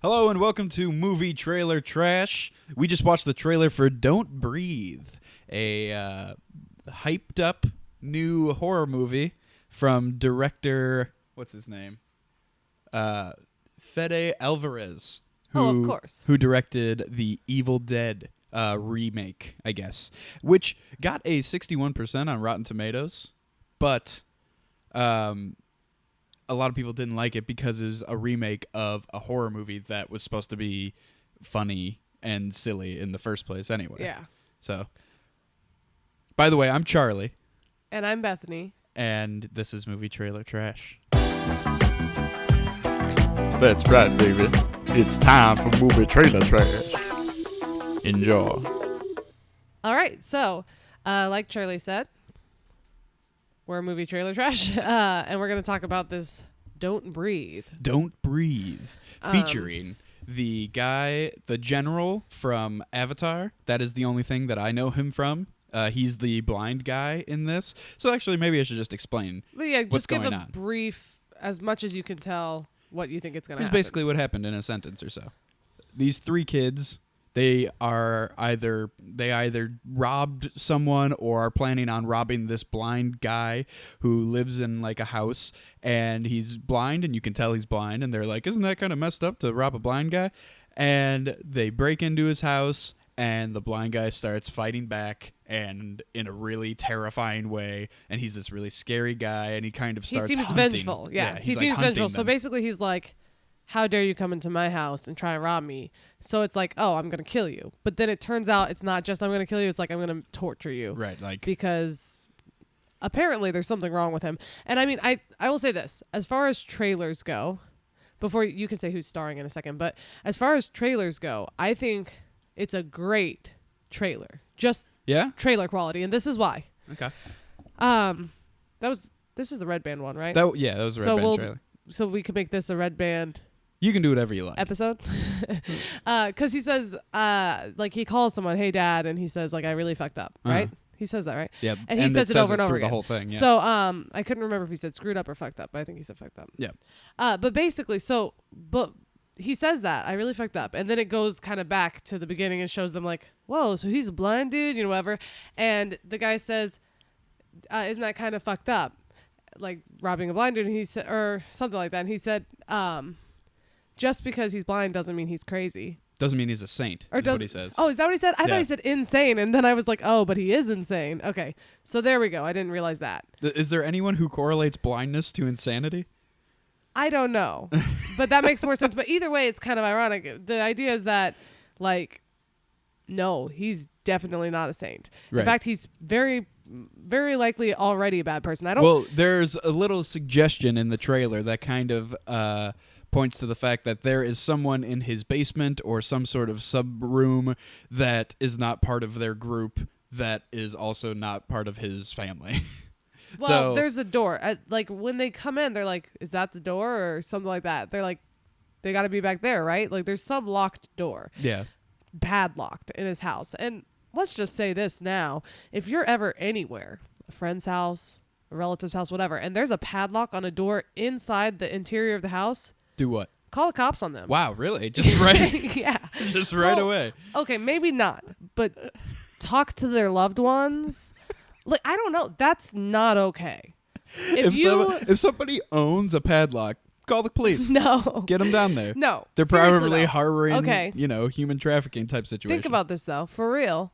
Hello and welcome to Movie Trailer Trash. We just watched the trailer for Don't Breathe, a hyped up new horror movie from director, what's his name? Fede Alvarez. Of course. Who directed the Evil Dead remake, I guess, which got a 61% on Rotten Tomatoes, but a lot of people didn't like it because it was a remake of a horror movie that was supposed to be funny and silly in the first place anyway. Yeah. So, by the way, I'm Charlie. And I'm Bethany. And this is Movie Trailer Trash. That's right, baby. It's time for Movie Trailer Trash. Enjoy. All right. So, like Charlie said, we're Movie Trailer Trash. And we're going to talk about this Don't Breathe. Don't Breathe. Featuring the guy, the general from Avatar. That is the only thing that I know him from. He's the blind guy in this. So actually, maybe I should just explain But yeah, what's just give going a on. brief, as much as you can tell, what you think it's going to Here's happen. basically what happened in a sentence or so. These three kids, they either robbed someone or are planning on robbing this blind guy who lives in like a house, and he's blind, and you can tell he's blind, and they're like, isn't that kind of messed up to rob a blind guy? And they break into his house, and the blind guy starts fighting back, and in a really terrifying way, and he's this really scary guy, and he kind of starts He seems hunting. vengeful. Yeah, he he's like seems hunting vengeful. So them. basically, he's like, how dare you come into my house and try and rob me? So it's like, oh, I'm going to kill you. But then it turns out it's not just I'm going to kill you. It's like I'm going to torture you. Right, like Because apparently there's something wrong with him. And I mean, I will say this. As far as trailers go, before you can say who's starring in a second, but as far as trailers go, I think it's a great trailer. Just yeah, trailer quality. And this is why. okay. This is the Red Band one, right? That was a Red Band trailer. So we could make this a Red Band You can do whatever you like. episode. Because he says, like he calls someone, hey dad, and he says like, I really fucked up, right? He says that, right? Yeah, And he says it over and over through again. the whole thing. Yeah. So I couldn't remember if he said screwed up or fucked up, but I think he said fucked up. Yeah. But basically, but he says that I really fucked up, and then it goes kind of back to the beginning and shows them like, whoa, so he's a blind dude, whatever. And the guy says, isn't that kind of fucked up? Like robbing a blind dude, and he said, or something like that. And he said, just because he's blind doesn't mean he's crazy. Doesn't mean he's a saint. Or Is what he says. Oh, is that what he said? I Yeah. thought he said insane, and then I was like, oh, but he is insane. Okay, so there we go. I didn't realize that. Is there anyone who correlates blindness to insanity? I don't know, but that makes more sense. But either way, it's kind of ironic. The idea is that, like, no, he's definitely not a saint. Right. In fact, he's very, very likely already a bad person. I don't. Well, there's a little suggestion in the trailer that kind of points to the fact that there is someone in his basement or some sort of sub room that is not part of their group that is also not part of his family. Well, So- there's a door. Like when they come in, they're like, "Is that the door?" or something like that. They're like, "They got to be back there, right?" Like there's some locked door, Yeah. padlocked in his house. And let's just say this now: if you're ever anywhere, a friend's house, a relative's house, whatever, and there's a padlock on a door inside the interior of the house, Do what? call the cops on them. Wow, really? Just right, Yeah. just right Well, away. Okay, maybe not, but talk to their loved ones. Like I don't know. That's not okay. If somebody owns a padlock, call the police. No. Get them down there. No. They're seriously probably though. harboring, Okay. human trafficking type situation. Think about this though. For real,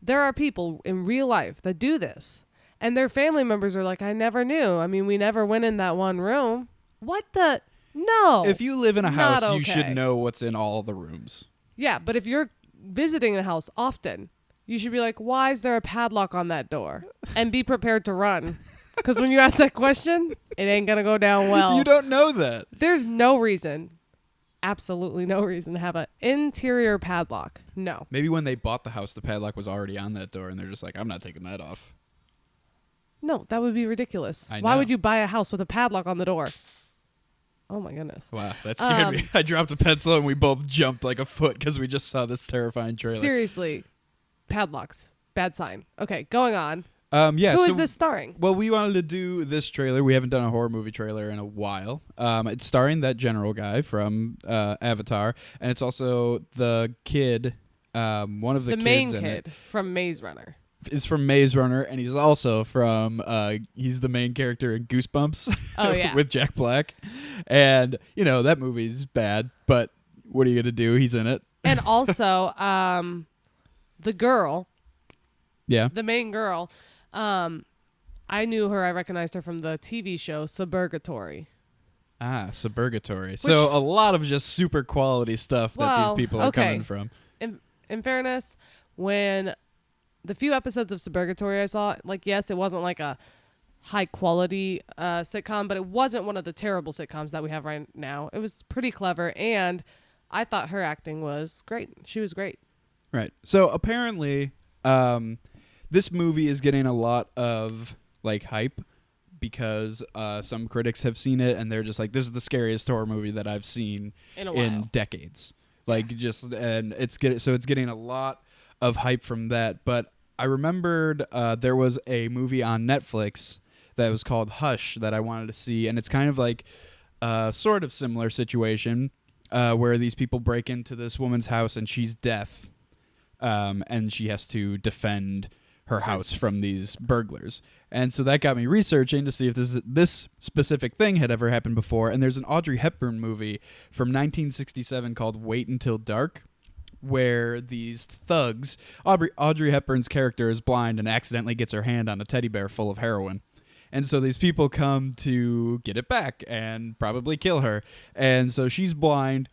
there are people in real life that do this, and their family members are like, "I never knew. I mean, we never went in that one room. What the? No. If you live in a Not house, you should okay. know what's in all the rooms. Yeah, but if you're visiting a house often, you should be like, why is there a padlock on that door? And be prepared to run. Because when you ask that question, it ain't going to go down well. You don't know that. There's no reason, absolutely no reason to have an interior padlock. No. Maybe when they bought the house, the padlock was already on that door, and they're just like, I'm not taking that off. No, that would be ridiculous. I Why know. would you buy a house with a padlock on the door? Oh, my goodness. Wow, that scared me. I dropped a pencil, and we both jumped like a foot because we just saw this terrifying trailer. Seriously, padlocks. Bad sign. Okay, going on. Yeah. Who so, is this starring? Well, we wanted to do this trailer. We haven't done a horror movie trailer in a while. It's starring that general guy from Avatar, and it's also the kid. One of the kids main in kid from Maze Runner. is from Maze Runner, and he's also from he's the main character in Goosebumps. Oh, yeah. with Jack Black, and that movie's bad, but what are you gonna do? He's in it. And also, the girl, Yeah. the main girl, I knew her. I recognized her from the TV show Suburgatory. Suburgatory. So a lot of just super quality stuff that these people are coming from. In fairness, when the few episodes of Suburgatory I saw, like, yes, it wasn't like a high quality sitcom, but it wasn't one of the terrible sitcoms that we have right now. It was pretty clever, and I thought her acting was great. She was great. Right. So apparently, this movie is getting a lot of like hype because some critics have seen it and they're just like, this is the scariest horror movie that I've seen in decades. Like, and it's getting a lot of hype from that. But I remembered there was a movie on Netflix that was called Hush that I wanted to see, and it's kind of like a sort of similar situation where these people break into this woman's house and she's deaf, and she has to defend her house from these burglars. And so that got me researching to see if this specific thing had ever happened before. And there's an Audrey Hepburn movie from 1967 called Wait Until Dark, where these thugs, Audrey Hepburn's character is blind and accidentally gets her hand on a teddy bear full of heroin. And so these people come to get it back and probably kill her. And so she's blind,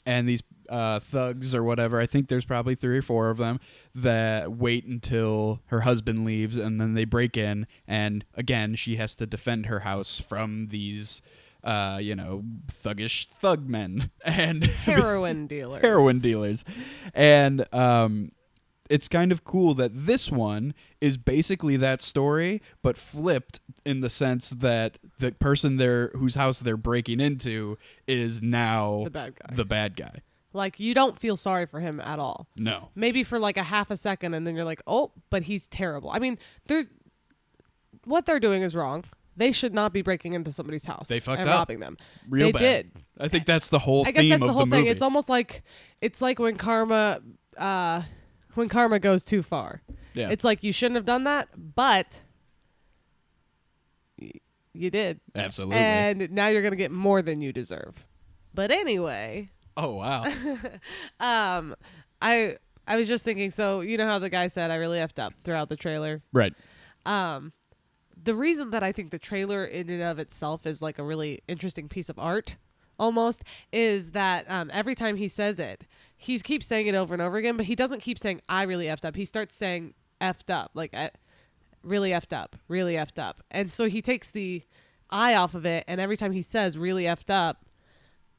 and these thugs or whatever, I think there's probably 3 or 4 of them, that wait until her husband leaves, and then they break in, and again she has to defend her house from these thuggish thug men and Heroin dealers. And it's kind of cool that this one is basically that story, but flipped in the sense that the person whose house they're breaking into is now the bad guy. Like, you don't feel sorry for him at all. No. Maybe for like a half a second, and then you're like, oh, but he's terrible. I mean, what they're doing is wrong. They should not be breaking into somebody's house. They fucked and up. robbing them. Real they bad. did. I think that's the whole I guess theme that's the of whole the thing. movie. It's almost like when karma goes too far. Yeah. It's like you shouldn't have done that, but you did. Absolutely. And now you're gonna get more than you deserve. But anyway. Oh wow. I was just thinking. So you know how the guy said I really effed up throughout the trailer. Right. The reason that I think the trailer in and of itself is like a really interesting piece of art almost is that every time he says it, he keeps saying it over and over again, but he doesn't keep saying I really effed up. He starts saying effed up, like really effed up, really effed up. And so he takes the I off of it, and every time he says really effed up,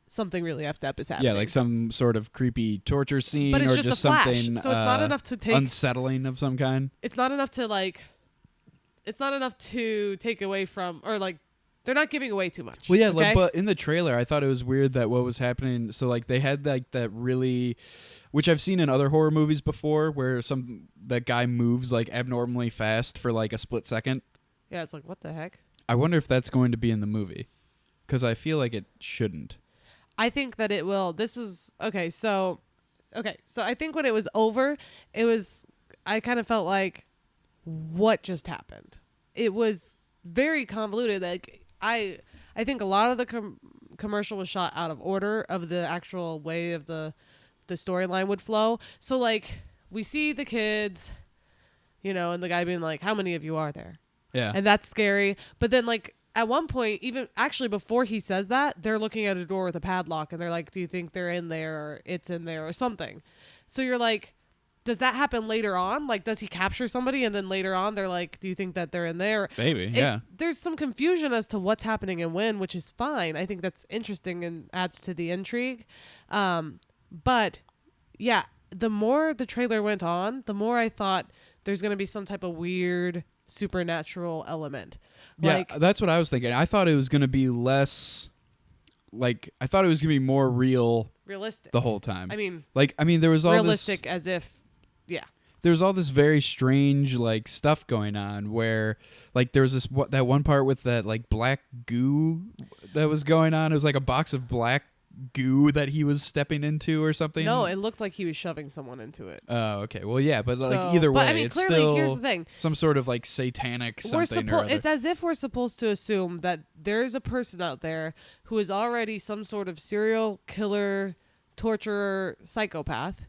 something really effed up is happening. Yeah, like some sort of creepy torture scene, but it's or just just a flash. something So it's not enough to take unsettling of some kind. It's not enough to take away from, or like they're not giving away too much. Well, yeah, okay? but in the trailer, I thought it was weird that what was happening. So like they had like that really, which I've seen in other horror movies before, where that guy moves like abnormally fast for like a split second. Yeah, it's like, what the heck? I wonder if that's going to be in the movie, because I feel like it shouldn't. I think that it will. Okay. So I think when it was over, I kind of felt like, what just happened? It was very convoluted. Like I think a lot of the commercial was shot out of order of the actual way of the storyline would flow. So like we see the kids, and the guy being like, how many of you are there? Yeah. And that's scary. But then like at one point, even actually before he says that, they're looking at a door with a padlock and they're like, do you think they're in there or it's in there or something? So you're like, does that happen later on? Like, does he capture somebody and then later on they're like, do you think that they're in there? Maybe, yeah. There's some confusion as to what's happening and when, which is fine. I think that's interesting and adds to the intrigue. But yeah, the more the trailer went on, the more I thought there's going to be some type of weird supernatural element. Yeah, that's what I was thinking. I thought it was going to be less, like, I thought it was going to be more realistic the whole time. I mean, there was all realistic as if, yeah. there's all this very strange like stuff going on where like there was that one part with that like black goo that was going on. It was like a box of black goo that he was stepping into or something. No, it looked like he was shoving someone into it. Oh, okay. Well, yeah, but like So- either way, but I mean, it's clearly, still here's the thing. some sort of like satanic something or other. It's as if we're supposed to assume that there's a person out there who is already some sort of serial killer, torturer, psychopath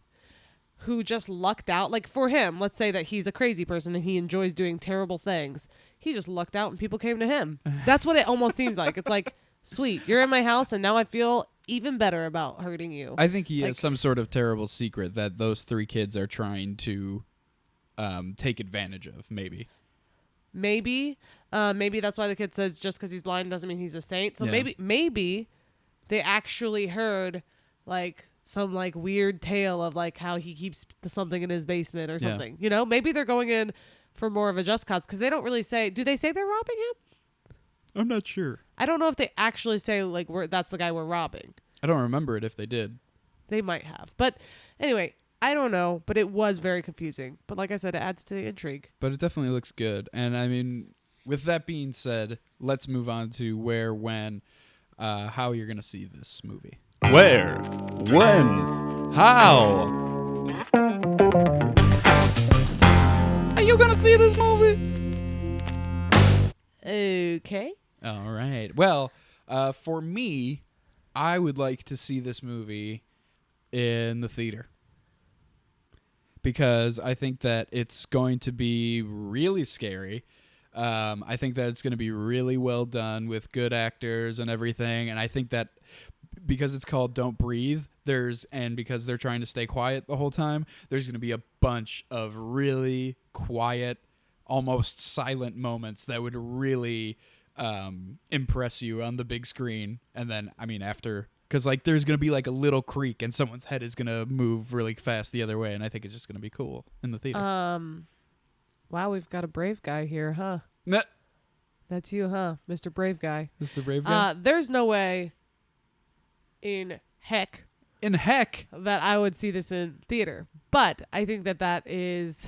who just lucked out. Like for him, let's say that he's a crazy person and he enjoys doing terrible things. He just lucked out and people came to him. That's what it almost seems like. It's like, sweet, you're in my house and now I feel even better about hurting you. I think he Like- has some sort of terrible secret that those 3 kids are trying to take advantage of, maybe. Maybe that's why the kid says just because he's blind doesn't mean he's a saint. So Yeah. maybe they actually heard like some like weird tale of like how he keeps something in his basement or Yeah. something. You know, maybe they're going in for more of a just cause because they don't really say. Do they say they're robbing him? I'm not sure. I don't know if they actually say like that's the guy we're robbing. I don't remember it if they did. They might have, but anyway, I don't know. But it was very confusing. But like I said, it adds to the intrigue. But it definitely looks good. And I mean, with that being said, let's move on to where, when, how you're going to see this movie. Where? When? How? Are you going to see this movie? Okay. All right. Well, for me, I would like to see this movie in the theater because I think that it's going to be really scary. I think that it's going to be really well done with good actors and everything. And I think that because it's called Don't Breathe, because they're trying to stay quiet the whole time, there's going to be a bunch of really quiet, almost silent moments that would really impress you on the big screen. And then, I mean, after, because like there's going to be like a little creak and someone's head is going to move really fast the other way. And I think it's just going to be cool in the theater. Wow, we've got a brave guy here, huh? Nah, That's you, huh? Mr. Brave Guy. this is the brave guy. There's no way in heck in heck. that I would see this in theater. But I think that is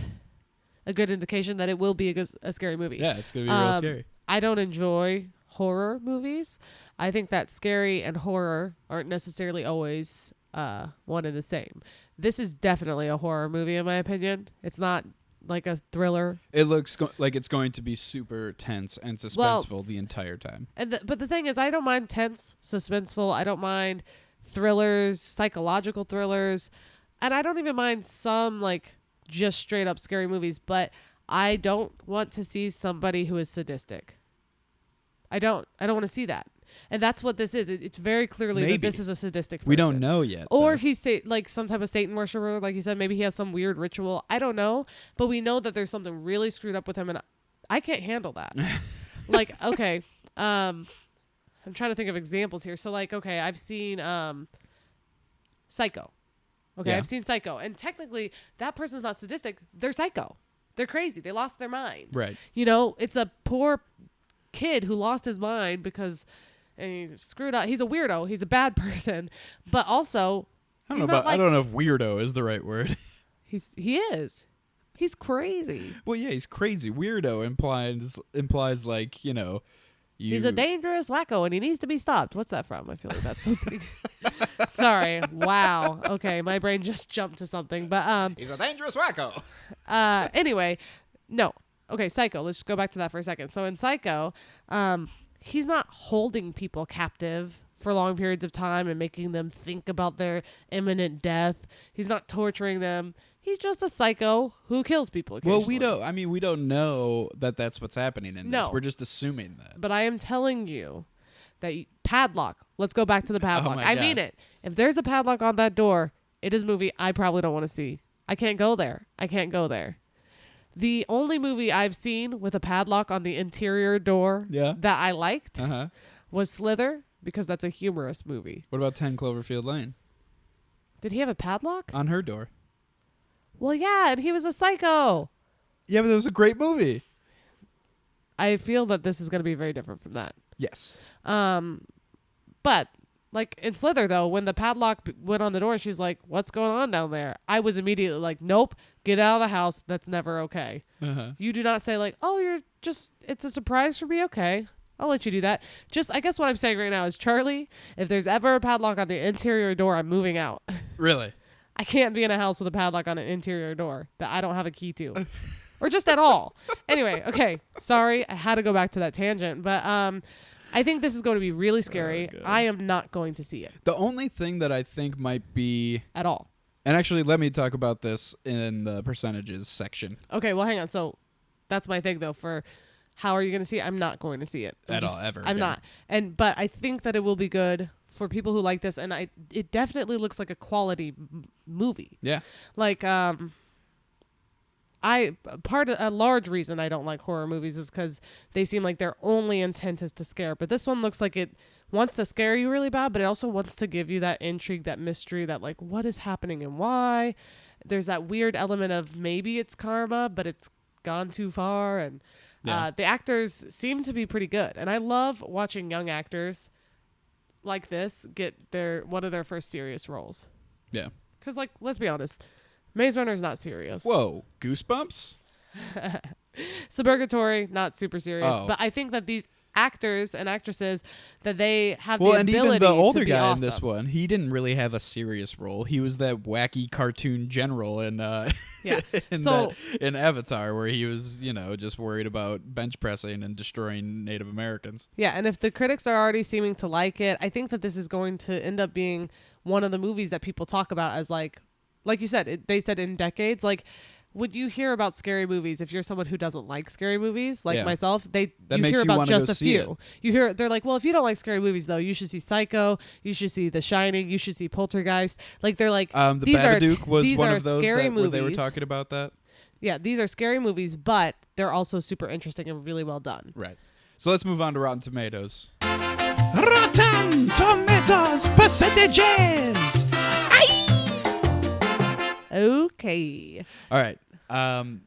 a good indication that it will be a scary movie. Yeah, it's going to be real scary. I don't enjoy horror movies. I think that scary and horror aren't necessarily always one and the same. This is definitely a horror movie in my opinion. It's not like a thriller. It looks like it's going to be super tense and suspenseful the entire time. And but the thing is, I don't mind tense, suspenseful. I don't mind thrillers, psychological thrillers, and I don't even mind some like just straight up scary movies. But I don't want to see somebody who is sadistic. I don't want to see that. And that's what this is. It's very clearly that Maybe. this is a sadistic person. We don't know yet. Or though. he's like some type of Satan worshiper, like you said. Maybe he has some weird ritual. I don't know, but we know that there's something really screwed up with him, and I can't handle that. Like, okay, I'm trying to think of examples here. So, like, okay, I've seen Psycho. Okay, Yeah. I've seen Psycho, and technically, that person's not sadistic. They're psycho. They're crazy. They lost their mind. Right. You know, it's a poor kid who lost his mind because. And he's screwed up. He's a weirdo. He's a bad person, but also I he's don't know not about. like, I don't know if weirdo is the right word. he is. He's crazy. Well, yeah, he's crazy. Weirdo implies like, you know, He's a dangerous wacko and he needs to be stopped. What's that from? I feel like that's something. Sorry. Wow. Okay, my brain just jumped to something, but he's a dangerous wacko. Anyway, no. Okay, Psycho. Let's go back to that for a second. So in Psycho, he's not holding people captive for long periods of time and making them think about their imminent death. He's not torturing them. He's just a psycho who kills people occasionally. Well, we don't know that that's what's happening in this. No. We're just assuming that. But I am telling you that padlock. Let's go back to the padlock. my I God. mean it. If there's a padlock on that door, it is a movie I probably don't want to see. I can't go there. The only movie I've seen with a padlock on the interior door that I liked was Slither, because that's a humorous movie. What about 10 Cloverfield Lane? Did he have a padlock? On her door. Well, yeah, and he was a psycho. Yeah, but it was a great movie. I feel that this is going to be very different from that. Yes. But Like in Slither, though, when the padlock went on the door, she's like, "What's going on down there?" I was immediately like, "Nope, get out of the house. That's never okay." Uh-huh. You do not say like, "Oh, it's a surprise for me." Okay, I'll let you do that. Just, I guess what I'm saying right now is, Charlie, if there's ever a padlock on the interior door, I'm moving out. Really? I can't be in a house with a padlock on an interior door that I don't have a key to, or just at all. Anyway, okay, sorry, I had to go back to that tangent, but I think this is going to be really scary. God. I am not going to see it The only thing that I think might be, at all. and actually let me talk about this in the percentages section. Okay, well, hang on. So that's my thing, though, for how are you going to see it? I'm not going to see it. At all, ever I'm again. not. But I think that it will be good for people who like this. And it definitely looks like a quality movie. Yeah. Like, a large reason I don't like horror movies is because they seem like their only intent is to scare. But this one looks like it wants to scare you really bad, but it also wants to give you that intrigue, that mystery, that like, what is happening and why? There's that weird element of maybe it's karma, but it's gone too far. And the actors seem to be pretty good. And I love watching young actors like this get one of their first serious roles. Yeah. Because, like, let's be honest, Maze Runner's not serious. Whoa, Goosebumps? Suburgatory, not super serious. Oh. But I think that these actors and actresses, that they have Well, the and ability even the older to be guy awesome. in this one, he didn't really have a serious role. He was that wacky cartoon general in Yeah. in Avatar, where he was, just worried about bench pressing and destroying Native Americans. Yeah, and if the critics are already seeming to like it, I think that this is going to end up being one of the movies that people talk about as like you said, they said in decades, like, would you hear about scary movies if you're someone who doesn't like scary movies, like myself? You makes hear you about wanna just go a see few. They're like, well, if you don't like scary movies, though, you should see Psycho, you should see The Shining, you should see Poltergeist. Like, they're like, The these Babadook was these one are of those scary where movies. they were talking about that. Yeah, these are scary movies, but they're also super interesting and really well done. Right. So let's move on to Rotten Tomatoes. Rotten Tomatoes percentages. Okay. All right.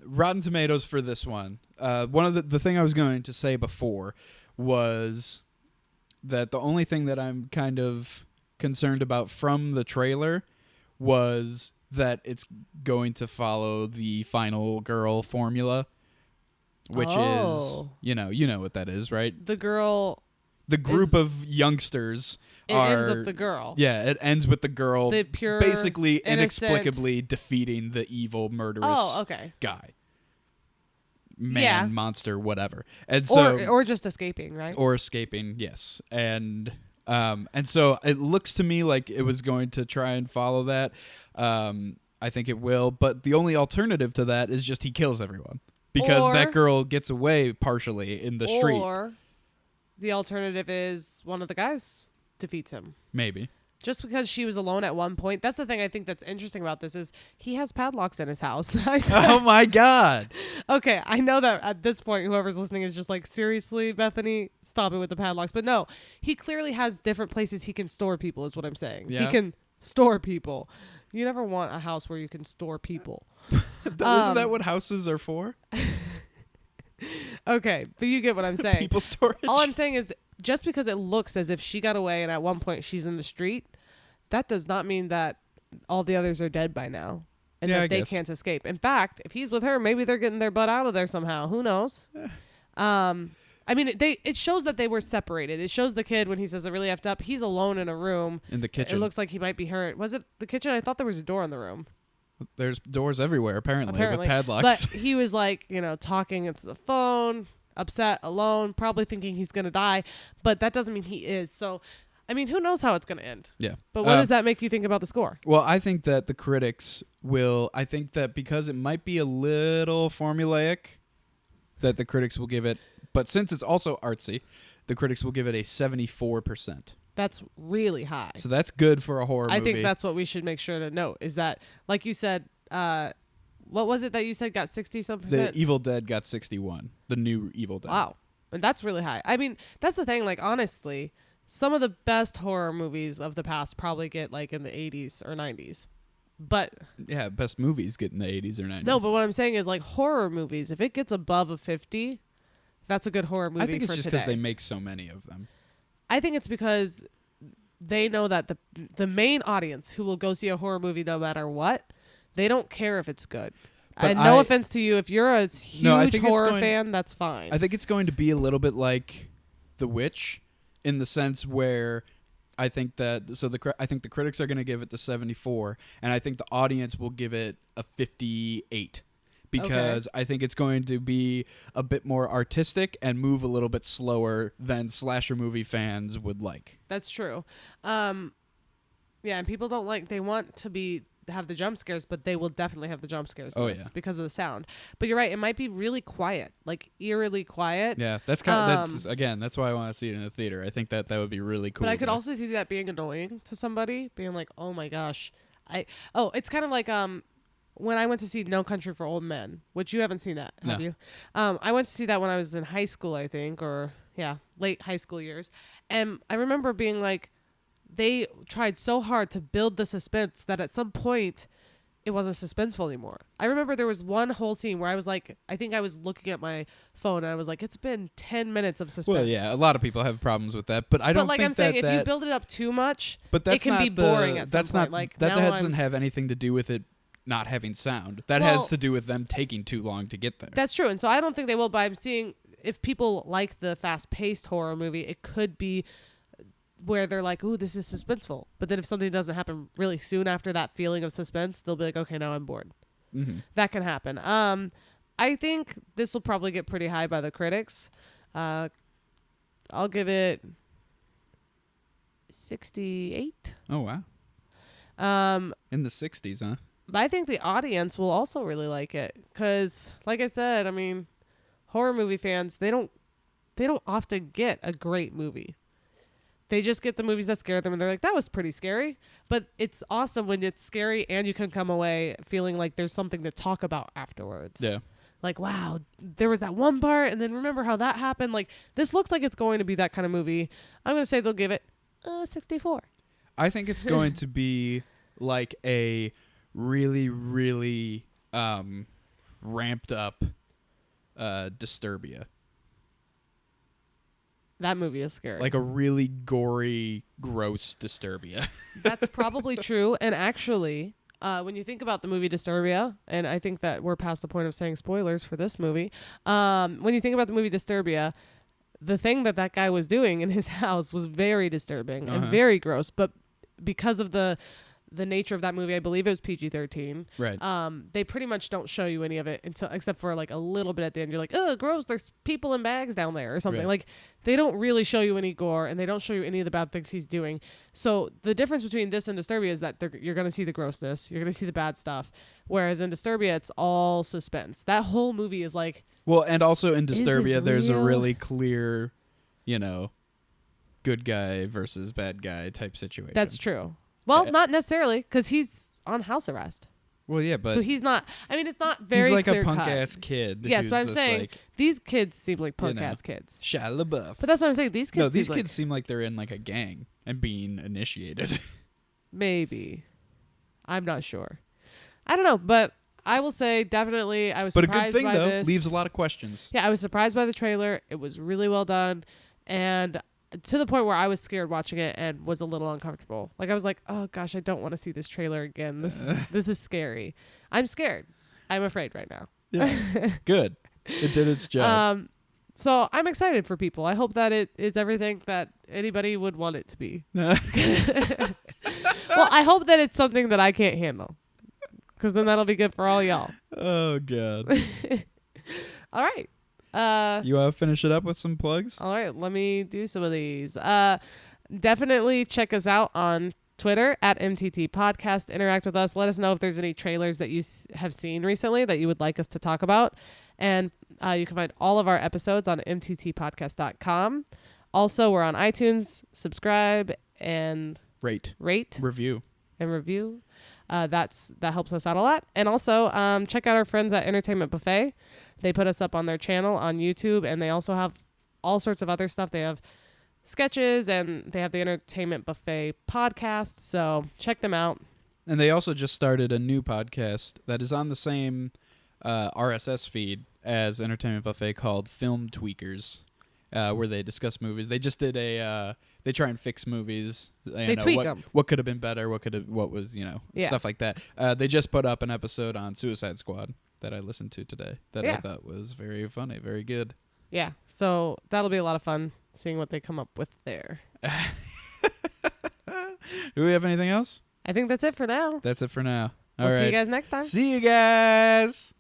Rotten Tomatoes for this one. One of the thing I was going to say before was that the only thing that I'm kind of concerned about from the trailer was that it's going to follow the final girl formula, which is, you know what that is, right? The girl. The group of youngsters It ends with the girl. Yeah, it ends with the girl The pure, basically innocent- inexplicably defeating the evil murderous guy. Man, monster, whatever. And so or just escaping, right? Or escaping, yes. And so it looks to me like it was going to try and follow that. I think it will, but the only alternative to that is just he kills everyone. Because that girl gets away partially in the street. Or the alternative is one of the guys defeats him. Maybe. Just because she was alone at one point. That's the thing I think that's interesting about this is he has padlocks in his house. Oh my God. Okay, I know that at this point, whoever's listening is just like, seriously, Bethany, stop it with the padlocks. But no, he clearly has different places he can store people is what I'm saying. Yeah. He can store people. You never want a house where you can store people. Isn't that what houses are for? Okay, but you get what I'm saying. People storage. All I'm saying is just because it looks as if she got away and at one point she's in the street, that does not mean that all the others are dead by now and that they can't escape. In fact, if he's with her, maybe they're getting their butt out of there somehow. Who knows? I mean, it shows that they were separated. It shows the kid when he says it really effed up. He's alone in a room. In the kitchen. It looks like he might be hurt. Was it the kitchen? I thought there was a door in the room. There's doors everywhere, apparently. With padlocks. But he was like, talking into the phone, upset, alone, probably thinking he's going to die. But that doesn't mean he is. So, I mean, who knows how it's going to end? Yeah. But what does that make you think about the score? Well, I think that the critics I think that because it might be a little formulaic, that the critics will give it, but since it's also artsy, the critics will give it a 74%. That's really high. So that's good for a horror movie. I think that's what we should make sure to note is that, like you said, what was it that you said got 60-some%? The Evil Dead got 61. The new Evil Dead. Wow. And that's really high. I mean, that's the thing. Like, honestly, some of the best horror movies of the past probably get like in the 80s or 90s. But yeah, best movies get in the 80s or 90s. no, but what I'm saying is like horror movies, if it gets above a 50, that's a good horror movie for today. I think it's just because they make so many of them. I think it's because they know that the main audience who will go see a horror movie no matter what, they don't care if it's good. But And no offense to you, if you're a huge horror fan, that's fine. I think it's going to be a little bit like The Witch, in the sense where I think that I think the critics are going to give it the 74, and I think the audience will give it a 58. Because I think it's going to be a bit more artistic and move a little bit slower than slasher movie fans would like. That's true. Yeah, and people don't they want to have the jump scares, but they will definitely have the jump scares because of the sound. But you're right, it might be really quiet, like eerily quiet. Yeah, that's why I want to see it in the theater. I think that would be really cool. But I could also see that being annoying to somebody, being like, "Oh my gosh." It's kind of like when I went to see No Country for Old Men, which you haven't seen that, have you? I went to see that when I was in high school, I think, or late high school years. And I remember being like, they tried so hard to build the suspense that at some point it wasn't suspenseful anymore. I remember there was one whole scene where I was like, I think I was looking at my phone and I was like, it's been 10 minutes of suspense. Well, yeah, a lot of people have problems with that, but I don't think I'm saying, if you build it up too much, it can be boring at some point. Like, that doesn't have anything to do with it not having sound. That has to do with them taking too long to get there. That's true. And so I don't think they will, but I'm seeing if people like the fast-paced horror movie, it could be where they're like, ooh, this is suspenseful. But then if something doesn't happen really soon after that feeling of suspense, they'll be like, okay, now I'm bored. Mm-hmm. That can happen. I think this will probably get pretty high by the critics. I'll give it 68. Oh, wow. In the 60s, huh? But I think the audience will also really like it because, like I said, I mean, horror movie fans, they don't often get a great movie. They just get the movies that scare them and they're like, that was pretty scary. But it's awesome when it's scary and you can come away feeling like there's something to talk about afterwards. Yeah. Like, wow, there was that one part and then remember how that happened. Like, this looks like it's going to be that kind of movie. I'm going to say they'll give it 64. I think it's going to be like a really, really ramped up Disturbia. That movie is scary. Like a really gory, gross Disturbia. That's probably true. And actually, when you think about the movie Disturbia, and I think that we're past the point of saying spoilers for this movie. When you think about the movie Disturbia, the thing that guy was doing in his house was very disturbing and very gross. But because of the nature of that movie, I believe it was PG-13. Right. They pretty much don't show you any of it except for like a little bit at the end. You're like, oh, gross. There's people in bags down there or something. Right. Like they don't really show you any gore and they don't show you any of the bad things he's doing. So the difference between this and Disturbia is that you're going to see the grossness. You're going to see the bad stuff. Whereas in Disturbia, it's all suspense. That whole movie is like. Well, and also in Disturbia, there's a real? really clear, good guy versus bad guy type situation. That's true. Well, not necessarily, because he's on house arrest. Well, yeah, but so he's not. I mean, it's not very. He's like clear a punk cut. ass kid. Yes, but I'm saying like, these kids seem like punk ass kids. Shia LaBeouf. But that's what I'm saying. These kids. No, these kids seem like they're in like a gang and being initiated. Maybe, I'm not sure. I don't know, but I will say definitely I was. But surprised a good thing by though, this. leaves a lot of questions. Yeah, I was surprised by the trailer. It was really well done, and to the point where I was scared watching it and was a little uncomfortable. Like I was like, oh gosh, I don't want to see this trailer again. This is scary. I'm scared. I'm afraid right now. Yeah. Good. It did its job. So I'm excited for people. I hope that it is everything that anybody would want it to be. Well, I hope that it's something that I can't handle. Because then that'll be good for all y'all. Oh God. All right. You want to finish it up with some plugs? All right, let me do some of these. Definitely check us out on Twitter at MTT Podcast. Interact with us. Let us know if there's any trailers that you have seen recently that you would like us to talk about. And you can find all of our episodes on mttpodcast.com. Also, we're on iTunes. Subscribe and rate, review. That helps us out a lot. And also check out our friends at Entertainment Buffet. They put us up on their channel on YouTube, and they also have all sorts of other stuff. They have sketches, and they have the Entertainment Buffet podcast. So check them out. And they also just started a new podcast that is on the same RSS feed as Entertainment Buffet called Film Tweakers. where they discuss movies. They just did they try and fix movies. They tweak what, 'em. What could have been better? What was Yeah. stuff like that. They just put up an episode on Suicide Squad that I listened to today that I thought was very funny, very good. Yeah. So that'll be a lot of fun seeing what they come up with there. Do we have anything else? I think that's it for now. That's it for now. We'll see you guys next time. See you guys.